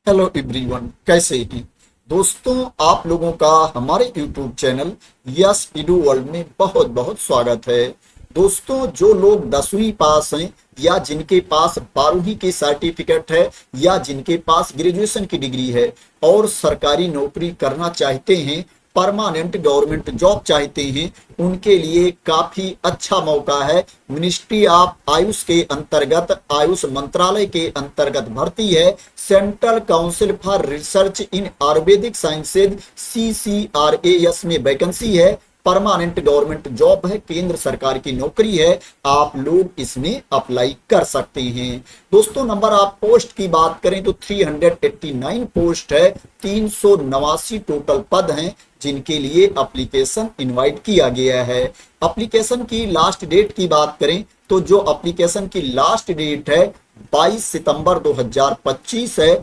Hello everyone, कैसे हैं दोस्तों। आप लोगों का हमारे YouTube channel yes edu world में बहुत बहुत स्वागत है। दोस्तों, जो लोग 10वीं पास हैं या जिनके पास 12वीं की सर्टिफिकेट है या जिनके पास ग्रेजुएशन की डिग्री है और सरकारी नौकरी करना चाहते हैं, परमानेंट गवर्नमेंट जॉब चाहते हैं, उनके लिए काफी अच्छा मौका है। मिनिस्ट्री ऑफ आयुष के अंतर्गत, आयुष मंत्रालय के अंतर्गत भर्ती है। Central council for research in Ayurvedic sciences CCRAS में वैकेंसी है। परमानेंट गवर्नमेंट जॉब है, केंद्र सरकार की नौकरी है। आप लोग इसमें अप्लाई कर सकते हैं। दोस्तों, नंबर ऑफ पोस्ट की बात करें तो 389 पोस्ट है। 389 टोटल पद हैं जिनके लिए एप्लीकेशन इनवाइट किया गया है। एप्लीकेशन की लास्ट डेट की बात करें तो जो एप्लीकेशन की लास्ट डेट है 22 सितंबर 2025 है।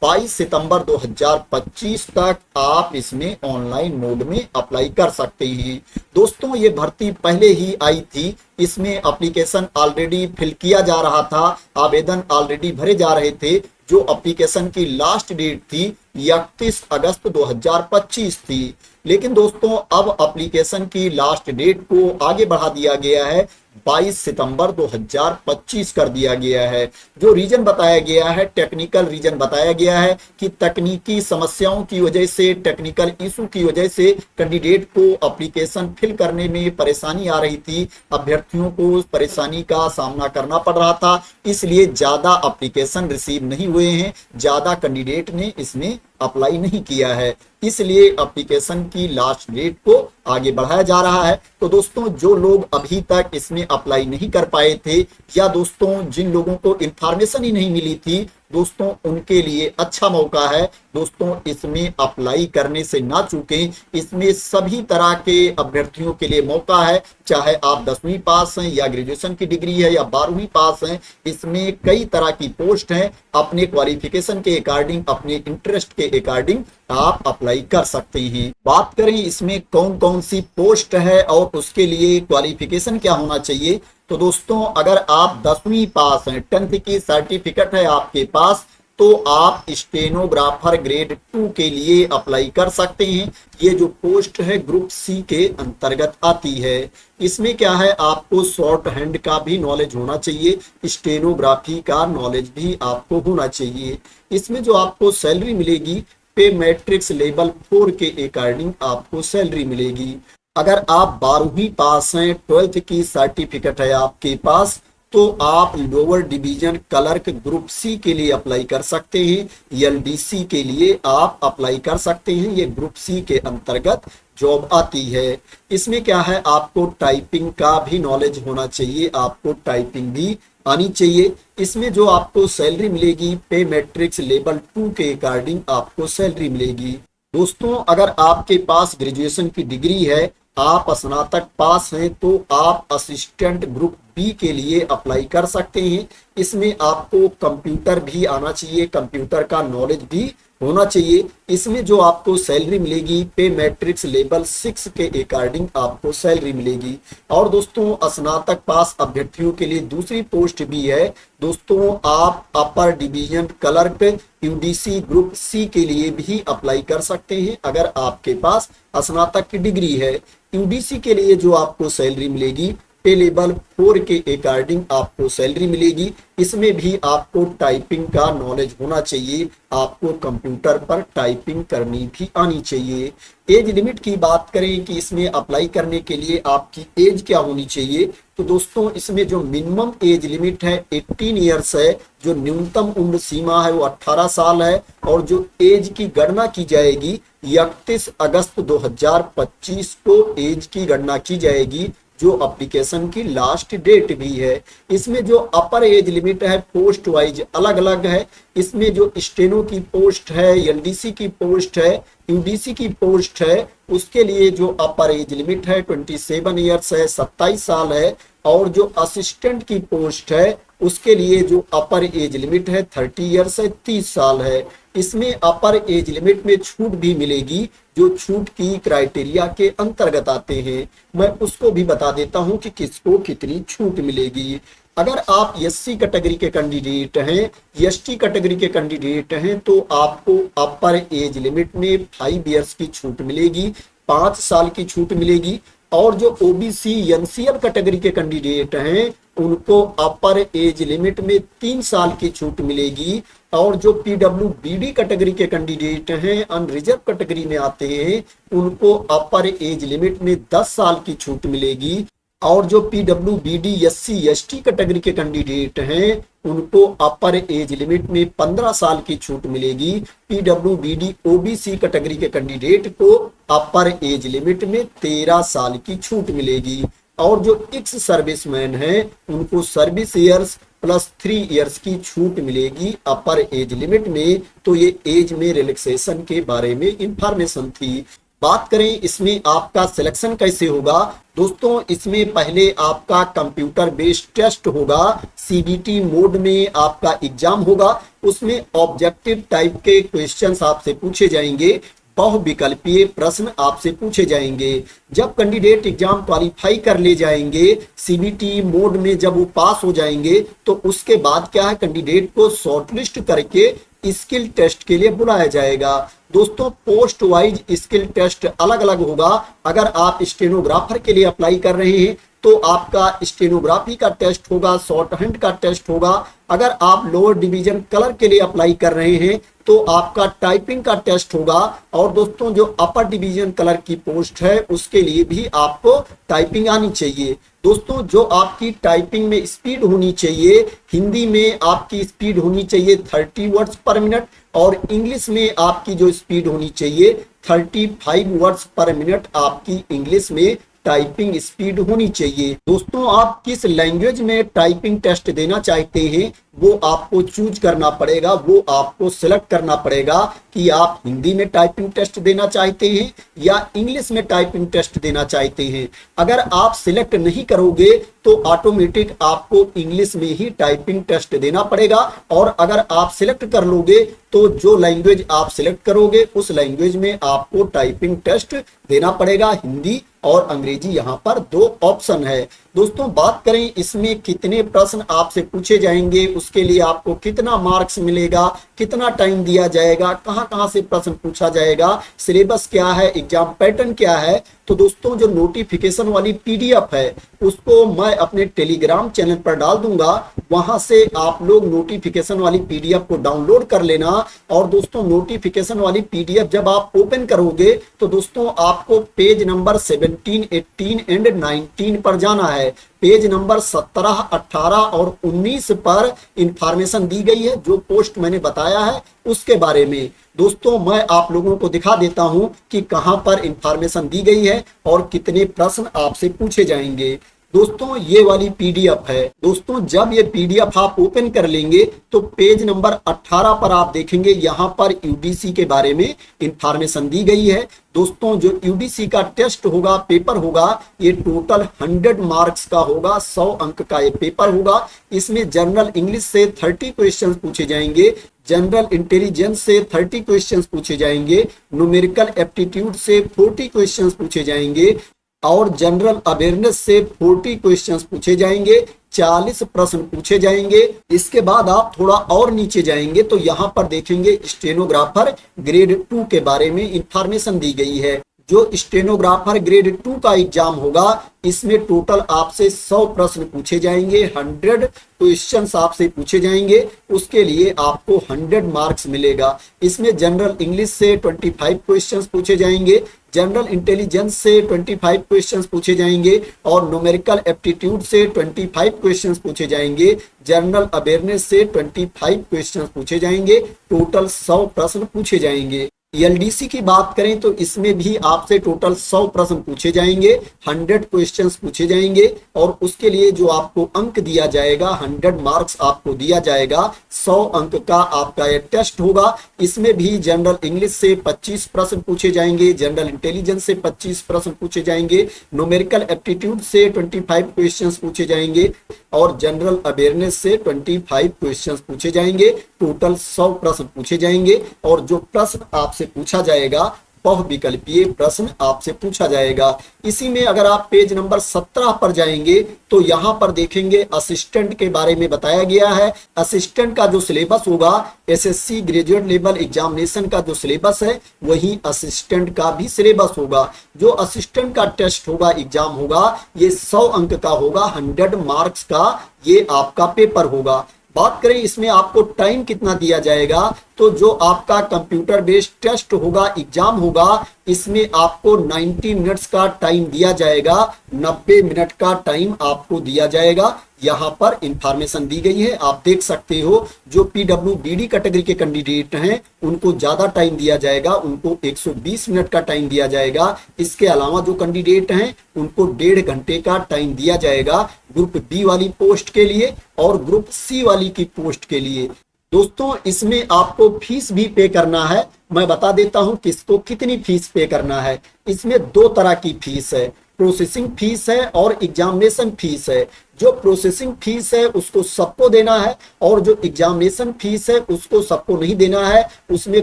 22 सितंबर 2025 तक आप इसमें ऑनलाइन मोड में अप्लाई कर सकते हैं। दोस्तों, ये भर्ती पहले ही आई थी, इसमें एप्लीकेशन ऑलरेडी फिल किया जा रहा था, आवेदन ऑलरेडी भरे जा रहे थे। जो एप्लीकेशन की लास्ट डेट थी 31 अगस्त 2025 थी, लेकिन दोस्तों अब एप्लीकेशन की लास्ट डेट को आगे बढ़ा दिया गया है, 22 सितंबर 2025 कर दिया गया है। जो रीजन बताया गया है, टेक्निकल रीजन बताया गया है कि तकनीकी समस्याओं की वजह से, टेक्निकल इशू की वजह से कैंडिडेट को एप्लीकेशन फिल करने में परेशानी आ रही थी, अभ्यर्थियों को परेशानी का सामना करना पड़ रहा था, इसलिए ज्यादा एप्लीकेशन रिसीव नहीं हुए हैं, ज्यादा कैंडिडेट ने इसमें अप्लाई नहीं किया है, इसलिए एप्लीकेशन की लास्ट डेट को आगे बढ़ाया जा रहा है। तो दोस्तों, जो लोग अभी तक इसमें अप्लाई नहीं कर पाए थे या दोस्तों जिन लोगों को इंफॉर्मेशन ही नहीं मिली थी, दोस्तों उनके लिए अच्छा मौका है। दोस्तों, इसमें अप्लाई करने से ना चूकें, इसमें सभी तरह के अभ्यर्थियों के लिए मौका है, चाहे आप 10वीं पास हैं या ग्रेजुएशन की डिग्री है या 12वीं पास हैं। इसमें कई तरह की पोस्ट हैं, अपने क्वालिफिकेशन के अकॉर्डिंग, अपने इंटरेस्ट के अकॉर्डिंग आप अप्लाई कर सकते हैं। बात करें इसमें कौन कौन सी पोस्ट है और उसके लिए क्वालिफिकेशन क्या होना चाहिए, तो दोस्तों अगर आप 10वीं पास हैं, 10th की सर्टिफिकेट है आपके पास, तो आप स्टेनोग्राफर ग्रेड 2 के लिए अप्लाई कर सकते हैं। ये जो पोस्ट है ग्रुप C के अंतर्गत आती है। इसमें क्या है, आपको शॉर्ट हैंड का भी नॉलेज होना चाहिए, स्टेनोग्राफी का नॉलेज भी आपको होना चाहिए। इसमें जो आपको सैलरी मिलेगी, पे मैट्रिक्स लेवल 4 के अकॉर्डिंग आपको सैलरी मिलेगी। अगर आप 12वीं पास हैं, 12th की सर्टिफिकेट है आपके पास, तो आप lower division clerk group C के लिए अप्लाई कर सकते हैं। LDC के लिए आप अप्लाई कर सकते हैं, ये ग्रुप C के अंतर्गत जॉब आती है। इसमें क्या है, आपको टाइपिंग का भी नॉलेज होना चाहिए, आपको टाइपिंग भी आनी चाहिए। इसमें जो आपको सैलरी मिलेगी, पे मैट्रिक्स लेवल 2 के अकॉर्डिंग आपको सैलरी मिलेगी। दोस्तों, अगर आपके पास ग्रेजुएशन की डिग्री है, आप स्नातक पास हैं, तो आप असिस्टेंट ग्रुप B के लिए अप्लाई कर सकते हैं। इसमें आपको कंप्यूटर भी आना चाहिए, कंप्यूटर का नॉलेज भी होना चाहिए। इसमें जो आपको सैलरी मिलेगी, पे मैट्रिक्स लेवल 6 के अकॉर्डिंग आपको सैलरी मिलेगी। और दोस्तों, स्नातक पास अभ्यर्थियों के लिए दूसरी पोस्ट भी है। दोस्तों, आप upper division clerk UDC group C के लिए भी अप्लाई कर सकते हैं अगर आपके पास स्नातक की डिग्री है। UDC के लिए जो आपको सैलरी मिलेगी, पे लेवल 4 के अकॉर्डिंग आपको सैलरी मिलेगी। इसमें भी आपको टाइपिंग का नॉलेज होना चाहिए, आपको कंप्यूटर पर टाइपिंग करनी भी आनी चाहिए। एज लिमिट की बात करें कि इसमें अप्लाई करने के लिए आपकी एज क्या होनी चाहिए, तो दोस्तों इसमें जो मिनिमम एज लिमिट है 18 ईयर्स है, जो न्यूनतम उम्र सीमा है वो 18 साल है, और जो एज की गणना की जाएगी 31 अगस्त 2025 को एज की गणना की जाएगी, जो एप्लीकेशन की लास्ट डेट भी है। इसमें जो अपर एज लिमिट है पोस्ट वाइज अलग अलग है। इसमें जो स्टेनो की पोस्ट है, LDC की पोस्ट है, UDC की पोस्ट है, उसके लिए जो अपर एज लिमिट है 27 ईयर्स है, 27 साल है। और जो असिस्टेंट की पोस्ट है उसके लिए जो अपर एज लिमिट है 30 ईयर्स है, 30 साल है। इसमें अपर एज लिमिट में छूट भी मिलेगी, जो छूट की क्राइटेरिया के अंतर्गत आते हैं। मैं उसको भी बता देता हूं कि किसको कितनी छूट मिलेगी। अगर आप एससी कैटेगरी के कैंडिडेट हैं, एसटी कैटेगरी के कैंडिडेट हैं, तो आपको अपर एज लिमिट में 5 इयर्स की छूट मिलेगी, 5 साल की छूट मिलेगी। और जो ओबीसी एनसीएल कैटेगरी के कैंडिडेट हैं उनको अपर एज लिमिट में 3 साल की छूट मिलेगी। और जो पीडब्ल्यूबीडी कैटेगरी के कैंडिडेट हैं, अनरिजर्व कैटेगरी में आते हैं, उनको अपर एज लिमिट में 10 साल की छूट मिलेगी। और जो पीडब्ल्यूबीडी एससी एसटी कैटेगरी के कैंडिडेट हैं उनको अपर एज लिमिट में 15 साल की छूट मिलेगी। पीडब्ल्यूबीडी ओबीसी कैटेगरी के कैंडिडेट को अपर एज लिमिट में 13 साल की छूट मिलेगी। और जो एक्स सर्विसमैन हैं उनको सर्विस ईयर्स प्लस 3 इयर्स की छूट मिलेगी अपर एज लिमिट में। तो ये एज में रिलैक्सेशन के बारे में इंफॉर्मेशन थी। बात करें इसमें आपका सिलेक्शन कैसे होगा। दोस्तों इसमें पहले आपका कंप्यूटर बेस्ड टेस्ट होगा, सीबीटी मोड में आपका एग्जाम होगा। उसमें ऑब्जेक्टिव टाइप के क्वेश्चंस आपसे पूछे जाएंगे, बहुविकल्पीय प्रश्न आपसे पूछे जाएंगे। जब कैंडिडेट एग्जाम क्वालिफाई कर ले जाएंगे सीबीटी मोड में, जब वो पास हो जाएंगे तो उसके बाद क्या है, कैंडिडेट को शॉर्टलिस्ट करके स्किल टेस्ट के लिए बुलाया जाएगा। दोस्तों पोस्ट वाइज स्किल टेस्ट अलग अलग होगा। अगर आप स्टेनोग्राफर के लिए अप्लाई कर रहे हैं तो आपका स्टेनोग्राफी का टेस्ट होगा, शॉर्ट हैंड का टेस्ट होगा। अगर आप लोअर डिवीजन क्लर्क के लिए अप्लाई कर रहे हैं तो आपका टाइपिंग का टेस्ट होगा। और दोस्तों जो अपर डिवीजन क्लर्क की पोस्ट है उसके लिए भी आपको टाइपिंग आनी चाहिए। दोस्तों जो आपकी टाइपिंग में स्पीड होनी चाहिए, हिंदी में आपकी स्पीड होनी चाहिए 30 वर्ड्स पर मिनट और इंग्लिश में आपकी जो स्पीड होनी चाहिए 35 वर्ड्स पर मिनट आपकी इंग्लिश में टाइपिंग स्पीड होनी चाहिए। दोस्तों आप किस लैंग्वेज में टाइपिंग टेस्ट देना चाहते हैं वो आपको चूज करना पड़ेगा, वो आपको सिलेक्ट करना पड़ेगा कि आप हिंदी में टाइपिंग टेस्ट देना चाहते हैं या इंग्लिश में टाइपिंग टेस्ट देना चाहते हैं। अगर आप सिलेक्ट नहीं करोगे तो ऑटोमेटिक आपको इंग्लिश में ही टाइपिंग टेस्ट देना पड़ेगा। और अगर आप सिलेक्ट कर लोगे तो जो लैंग्वेज आप सिलेक्ट करोगे उस लैंग्वेज में आपको टाइपिंग टेस्ट देना पड़ेगा। हिंदी और अंग्रेजी यहाँ पर 2 ऑप्शन है। दोस्तों बात करें इसमें कितने प्रश्न आपसे पूछे जाएंगे, उसके लिए आपको कितना मार्क्स मिलेगा, कितना टाइम दिया जाएगा, कहां कहां से प्रश्न पूछा जाएगा, सिलेबस क्या है, एग्जाम पैटर्न क्या है। तो दोस्तों जो नोटिफिकेशन वाली पीडीएफ है उसको मैं अपने टेलीग्राम चैनल पर डाल दूंगा, वहां से आप लोग नोटिफिकेशन वाली पीडीएफ को डाउनलोड कर लेना। और दोस्तों नोटिफिकेशन वाली पीडीएफ जब आप ओपन करोगे तो दोस्तों आपको पेज नंबर 17, 18 एंड 19 पर जाना है। पेज नंबर 17, 18 और 19 पर इंफॉर्मेशन दी गई है, जो पोस्ट मैंने बताया है उसके बारे में। दोस्तों मैं आप लोगों को दिखा देता हूं कि कहां पर इंफॉर्मेशन दी गई है और कितने प्रश्न आपसे पूछे जाएंगे। दोस्तों ये वाली पीडीएफ है। दोस्तों जब ये पीडीएफ आप ओपन कर लेंगे तो पेज नंबर 18 पर आप देखेंगे, यहाँ पर यूडीसी के बारे में इंफॉर्मेशन दी गई है। दोस्तों जो यूडीसी का टेस्ट होगा, पेपर होगा, ये टोटल 100 मार्क्स का होगा, 100 अंक का ये पेपर होगा। इसमें जनरल इंग्लिश से 30 क्वेश्चन पूछे जाएंगे, जनरल इंटेलिजेंस से 30 क्वेश्चंस पूछे जाएंगे, न्यूमेरिकल एप्टीट्यूड से 40 क्वेश्चंस पूछे जाएंगे और जनरल अवेयरनेस से 40 क्वेश्चंस पूछे जाएंगे, 40 प्रश्न पूछे जाएंगे। इसके बाद आप थोड़ा और नीचे जाएंगे तो यहाँ पर देखेंगे स्टेनोग्राफर ग्रेड 2 के बारे में इंफॉर्मेशन दी गई है। जो स्टेनोग्राफर ग्रेड 2 का एग्जाम होगा इसमें टोटल आपसे 100 प्रश्न पूछे जाएंगे, 100 क्वेश्चंस आपसे पूछे जाएंगे। उसके लिए आपको 100 मार्क्स मिलेगा। इसमें जनरल इंग्लिश से 25 क्वेश्चंस पूछे जाएंगे, जनरल इंटेलिजेंस से 25 क्वेश्चंस पूछे जाएंगे और न्यूमेरिकल एप्टीट्यूड से 25 क्वेश्चंस पूछे जाएंगे, जनरल अवेयरनेस से 25 क्वेश्चंस पूछे जाएंगे। टोटल 100 प्रश्न पूछे जाएंगे। एलडीसी की बात करें तो इसमें भी आपसे टोटल 100 प्रश्न पूछे जाएंगे, 100 क्वेश्चंस पूछे जाएंगे और उसके लिए जो आपको अंक दिया जाएगा 100 मार्क्स आपको दिया जाएगा। 100 अंक का आपका यह टेस्ट होगा। इसमें भी जनरल इंग्लिश से 25 प्रश्न पूछे जाएंगे, जनरल इंटेलिजेंस से 25 प्रश्न पूछे जाएंगे, न्यूमेरिकल एप्टीट्यूड से 25 क्वेश्चंस पूछे जाएंगे और जनरल अवेयरनेस से 25 क्वेश्चंस पूछे जाएंगे। टोटल 100 प्रश्न पूछे जाएंगे और जो प्रश्न आपसे पूछा जाएगा बहुविकल्पीय प्रश्न आपसे पूछा जाएगा। इसी में अगर आप पेज नंबर 17 पर जाएंगे तो यहाँ पर देखेंगे असिस्टेंट के बारे में बताया गया है। असिस्टेंट का जो सिलेबस होगा, एसएससी ग्रेजुएट लेवल एग्जामिनेशन का जो सिलेबस है वही असिस्टेंट का भी सिलेबस होगा। जो असिस्टेंट का टेस्ट होगा, एग्जाम होगा, ये 100 अंक का होगा, 100 मार्क्स का ये आपका पेपर होगा। बात करें इसमें आपको टाइम कितना दिया जाएगा, तो जो आपका कंप्यूटर बेस्ड टेस्ट होगा, एग्जाम होगा, इसमें आपको 90 मिनट्स का टाइम दिया जाएगा, 90 मिनट का टाइम आपको दिया जाएगा। यहाँ पर इंफॉर्मेशन दी गई है, आप देख सकते हो। जो पीडब्ल्यूबीडी कैटेगरी के कैंडिडेट हैं उनको ज्यादा टाइम दिया जाएगा, उनको 120 मिनट का टाइम दिया जाएगा। इसके अलावा जो कैंडिडेट हैं उनको 1.5 घंटे का टाइम दिया जाएगा ग्रुप बी वाली पोस्ट के लिए और ग्रुप सी वाली की पोस्ट के लिए। दोस्तों इसमें आपको फीस भी पे करना है। मैं बता देता हूं किसको कितनी फीस पे करना है। इसमें 2 तरह की फीस है, प्रोसेसिंग फीस है और एग्जामिनेशन फीस है। जो प्रोसेसिंग फीस है उसको सबको देना है और जो एग्जामिनेशन फीस है उसको सबको नहीं देना है। उसमें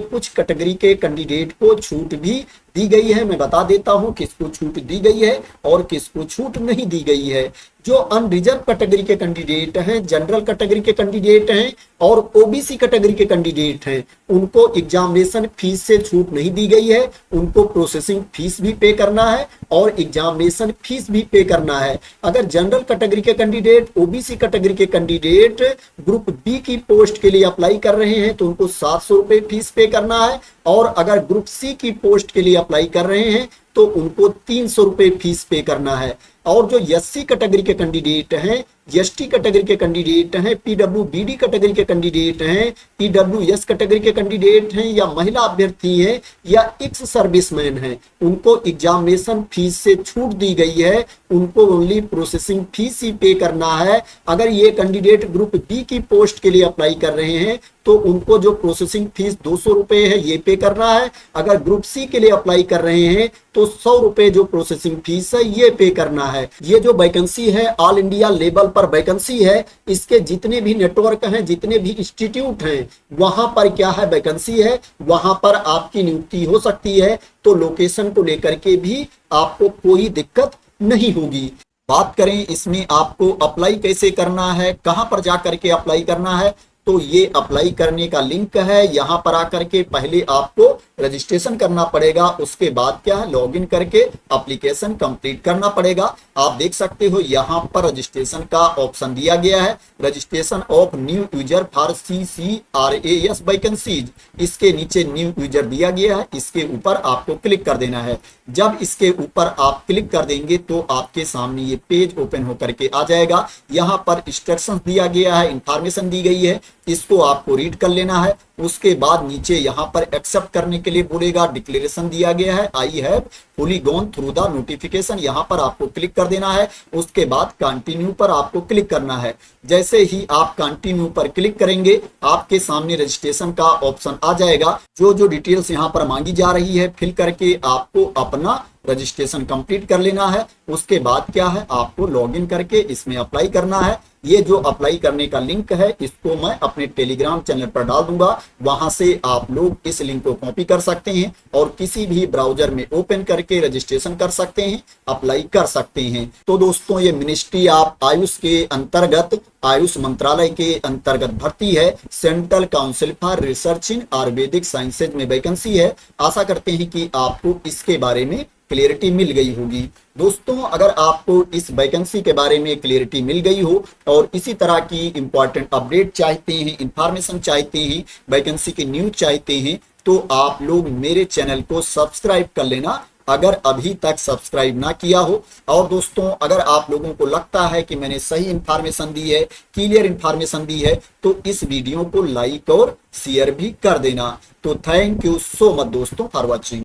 कुछ कैटेगरी के कैंडिडेट को छूट भी दी गई है। मैं बता देता हूं किसको छूट दी गई है और किसको छूट नहीं दी गई है। जो अनरिजर्व कैटेगरी के कैंडिडेट हैं, जनरल कैटेगरी के कैंडिडेट हैं और ओबीसी कैटेगरी के कैंडिडेट हैं, उनको एग्जामिनेशन फीस से छूट नहीं दी गई है। उनको प्रोसेसिंग फीस भी पे करना है और एग्जामिनेशन फीस भी पे करना है। अगर जनरल कैटेगरी के कैंडिडेट, ओबीसी कैटेगरी के कैंडिडेट ग्रुप बी की पोस्ट के लिए अप्लाई कर रहे हैं तो उनको 700 रुपए फीस पे करना है और अगर ग्रुप सी की पोस्ट के लिए अप्लाई कर रहे हैं तो उनको 300 रुपए फीस पे करना है। और जो एससी कैटेगरी के कैंडिडेट हैं, एसटी कैटेगरी के कैंडिडेट हैं, पीडब्ल्यूबीडी कैटेगरी के कैंडिडेट हैं, ईडब्ल्यूएस कैटेगरी के कैंडिडेट हैं या महिला अभ्यर्थी हैं या एक्स सर्विसमैन हैं, उनको एग्जामिनेशन फीस से छूट दी गई है। उनको ओनली प्रोसेसिंग फीस ही पे करना है। अगर ये कैंडिडेट ग्रुप बी की पोस्ट के लिए अप्लाई कर रहे हैं तो उनको जो प्रोसेसिंग फीस 200 रुपए है ये पे करना है। अगर ग्रुप सी के लिए अप्लाई कर रहे हैं तो 100 रुपए जो प्रोसेसिंग फीस है ये पे करना है। ये जो वैकेंसी है ऑल इंडिया लेवल पर वैकेंसी है। इसके जितने भी नेटवर्क हैं, जितने भी इंस्टीट्यूट हैं, वहां पर क्या है वैकेंसी है, वहां पर आपकी नियुक्ति हो सकती है। तो लोकेशन को लेकर के भी आपको कोई दिक्कत नहीं होगी। बात करें इसमें आपको अप्लाई कैसे करना है, कहां पर जाकर के अप्लाई करना है, तो ये अप्लाई करने का लिंक है। यहां पर आकर के पहले आपको रजिस्ट्रेशन करना पड़ेगा, उसके बाद क्या है लॉगिन करके एप्लीकेशन कंप्लीट करना पड़ेगा। आप देख सकते हो यहां पर रजिस्ट्रेशन का ऑप्शन दिया गया है, registration of new user for CCRAS vacancies. इसके नीचे न्यू यूजर दिया गया है, इसके ऊपर आपको क्लिक कर देना है। जब इसके ऊपर आप क्लिक कर देंगे तो आपके सामने ये पेज ओपन होकर के आ जाएगा। यहाँ पर इंस्ट्रक्शन दिया गया है, इंफॉर्मेशन दी गई है, इसको आपको रीड कर लेना है। उसके बाद नीचे यहाँ पर एक्सेप्ट करने के लिए बोलेगा, डिक्लेरेशन दिया गया है, I have fully gone through the notification, यहाँ पर आपको क्लिक कर देना है। उसके बाद कंटिन्यू पर आपको क्लिक करना है। जैसे ही आप कंटिन्यू पर क्लिक करेंगे आपके सामने रजिस्ट्रेशन का ऑप्शन आ जाएगा। जो डिटेल्स यहाँ पर मांगी जा रही है फिल करके आपको अपना रजिस्ट्रेशन कंप्लीट कर लेना है। उसके बाद क्या है आपको लॉगिन करके इसमें अप्लाई करना है। ये जो अप्लाई करने का लिंक है इसको मैं अपने टेलीग्राम चैनल पर डाल दूंगा, वहां से आप लोग इस लिंक को कॉपी कर सकते हैं और किसी भी ब्राउजर में ओपन करके रजिस्ट्रेशन कर सकते हैं, अप्लाई कर सकते हैं। तो दोस्तों ये मिनिस्ट्री ऑफ आयुष के अंतर्गत, आयुष मंत्रालय के अंतर्गत भर्ती है। Central council for research in Ayurvedic sciences में वैकेंसी है। आशा करते हैं कि आपको इसके बारे में क्लियरिटी मिल गई होगी। दोस्तों अगर आपको इस वैकेंसी के बारे में क्लियरिटी मिल गई हो और इसी तरह की इंपॉर्टेंट अपडेट चाहते हैं, इंफॉर्मेशन चाहते हैं, वैकेंसी की न्यूज चाहते हैं तो आप लोग मेरे चैनल को सब्सक्राइब कर लेना अगर अभी तक सब्सक्राइब ना किया हो। और दोस्तों अगर आप लोगों को लगता है कि मैंने सही इंफॉर्मेशन दी है, क्लियर इंफॉर्मेशन दी है, तो इस वीडियो को लाइक और शेयर भी कर देना। तो थैंक यू सो मच दोस्तों फॉर वॉचिंग।